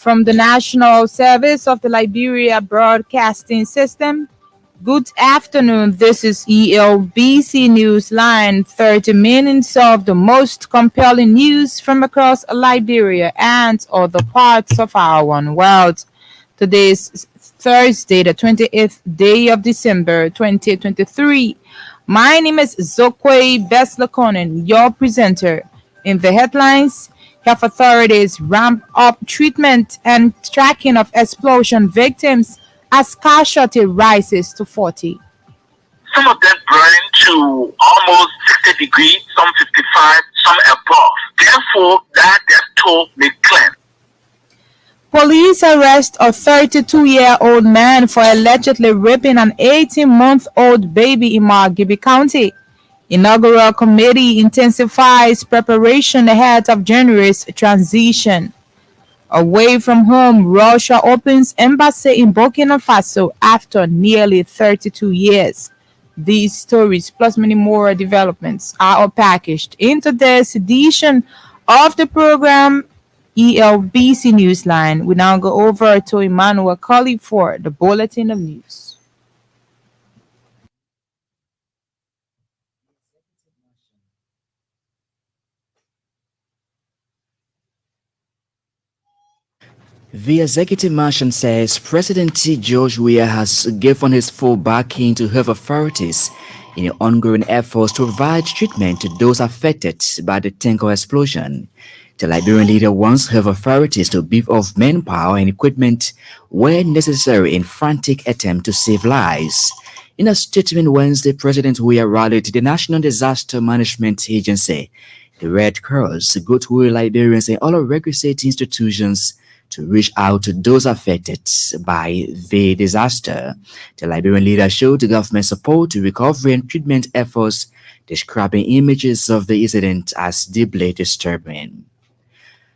From the National Service of the Liberia Broadcasting System, good afternoon. This is ELBC Newsline, 30 minutes of the most compelling news from across Liberia and other parts of our one world. Today is Thursday, the 28th day of December 2023. My name is Zokwe Beslakonen, your presenter. In the headlines, health authorities ramp up treatment and tracking of explosion victims as casualty rises to 40. Some of them burn to almost 60 degrees, some 55, some above. Therefore, that death toll may climb. Police arrest a 32-year-old man for allegedly raping an 18-month-old baby in Margibi County. Inaugural committee intensifies preparation ahead of January's transition. Away from home, Russia opens embassy in Burkina Faso after nearly 32 years. These stories, plus many more developments, are all packaged into this edition of the program ELBC Newsline. We now go over to Emmanuel Colley for the Bulletin of News. The executive mansion says President George Weah has given his full backing to health authorities in the ongoing efforts to provide treatment to those affected by the Tenko explosion. The Liberian leader wants health authorities to beef up manpower and equipment where necessary in frantic attempt to save lives. In a statement Wednesday, President Weah rallied the National Disaster Management Agency, the Red Cross, Goodwill Liberians, and all requisite institutions to reach out to those affected by the disaster. The Liberian leader showed the government support to recovery and treatment efforts, describing images of the incident as deeply disturbing.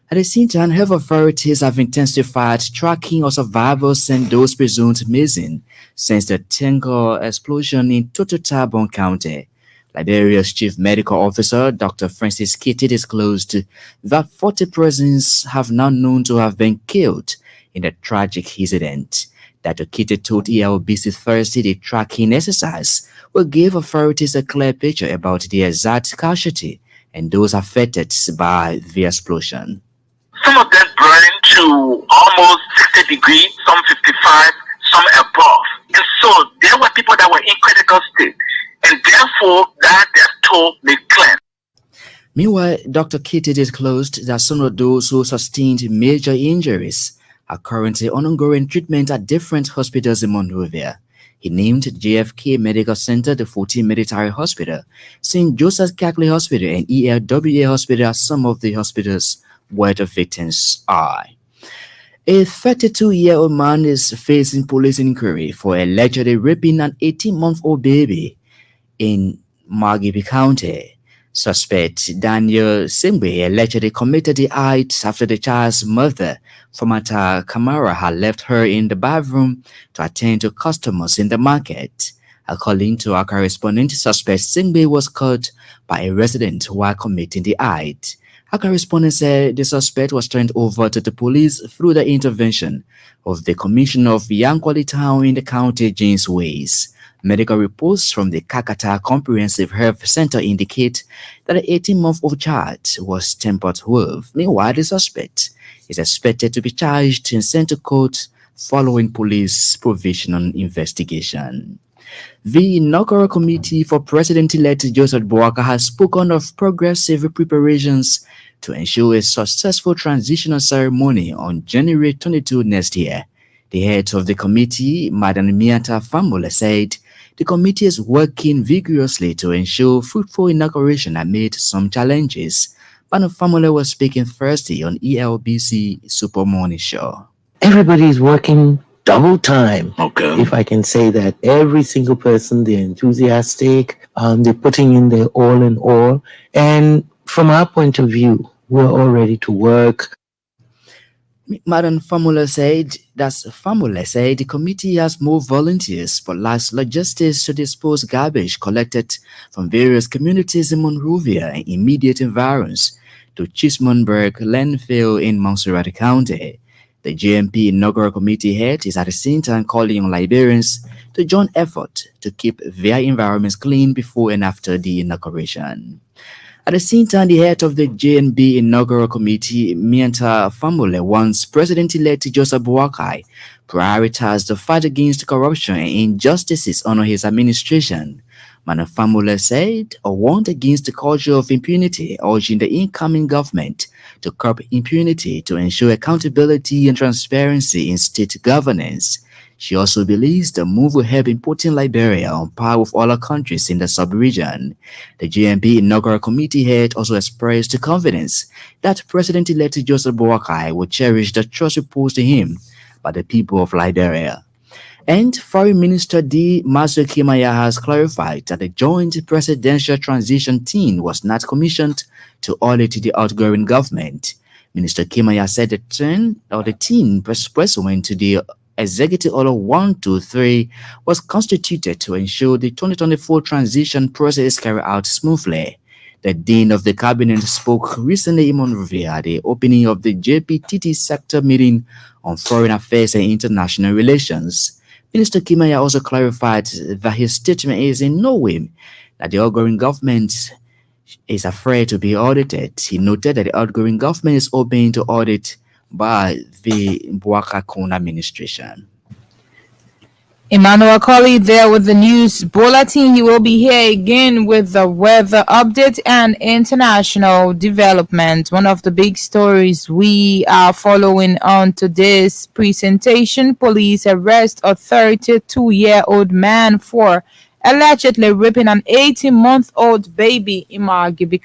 At the same time, health authorities have intensified tracking of survivors and those presumed missing since the Tenko explosion in Tototabon County. Liberia's Chief Medical Officer, Dr. Francis Kitty, disclosed that 40 persons have now known to have been killed in the tragic incident. Dr. Kitty told ELBC Thursday the tracking exercise will give authorities a clear picture about the exact casualty and those affected by the explosion. Some of them burn to almost 60 degrees, some 55, some above. And so there were people that were in critical state. And therefore, that death toll may climb. Meanwhile, Dr. Kitty disclosed that some of those who sustained major injuries are currently on ongoing treatment at different hospitals in Monrovia. He named JFK Medical Center, the 14 Military Hospital, St. Joseph Catholic Hospital, and ELWA Hospital as some of the hospitals where the victims are. A 32-year-old man is facing police inquiry for allegedly raping an 18-month-old baby in Margibi County. Suspect Daniel Simbe allegedly committed the act after the child's mother, Famata Kamara, had left her in the bathroom to attend to customers in the market. According to our correspondent, suspect Simbe was caught by a resident while committing the act. Our correspondent said the suspect was turned over to the police through the intervention of the Commissioner of Yankwali Town in the county, James Ways. Medical reports from the Kakata Comprehensive Health Center indicate that the 18-month-old child was tampered with. Meanwhile, the suspect is expected to be charged and sent to court following police provisional investigation. The inaugural committee for President-elect Joseph Boakai has spoken of progressive preparations to ensure a successful transitional ceremony on January 22 next year. The head of the committee, Madam Miata Famula, said the committee is working vigorously to ensure fruitful inauguration amid some challenges. Madam Famula was speaking Thursday on ELBC Super Morning Show. Everybody is working double time. Okay. If I can say that, every single person, they're enthusiastic, they're putting in their all in all. And from our point of view, we're all ready to work. Madam Famula said the committee has more volunteers but lacks logistics to dispose garbage collected from various communities in Monrovia and immediate environs to Chismonburg landfill in Montserrat County. The JMP inaugural committee head is at the same time calling on Liberians to join effort to keep their environments clean before and after the inauguration. At the same time, the head of the JNB inaugural committee, Mianta Famule, wants President-elect Joseph Boakai prioritize the fight against corruption and injustices under his administration. Manafamule said a warned against the culture of impunity, urging the incoming government to curb impunity to ensure accountability and transparency in state governance. She also believes the move will help in putting Liberia on par with other countries in the sub-region. The JMB inaugural committee head also expressed confidence that President-elect Joseph Boakai will cherish the trust reposed in him by the people of Liberia. And Foreign Minister D. Mazu Kimaya has clarified that the Joint Presidential Transition Team was not commissioned to audit the outgoing government. Minister Kimaya said the team pursuant to the Executive Order 123 was constituted to ensure the 2024 transition process is carried out smoothly. The Dean of the Cabinet spoke recently in Monrovia at the opening of the JPTT sector meeting on foreign affairs and international relations. Minister Kimaya also clarified that his statement is in no way that the outgoing government is afraid to be audited. He noted that the outgoing government is open to audit by the Boakakun administration. Emmanuel Colley there with the news bulletin. He will be here again with the weather update and international development. One of the big stories we are following on today's presentation: police arrest a 32-year-old man for allegedly raping an 18-month-old baby in Margibi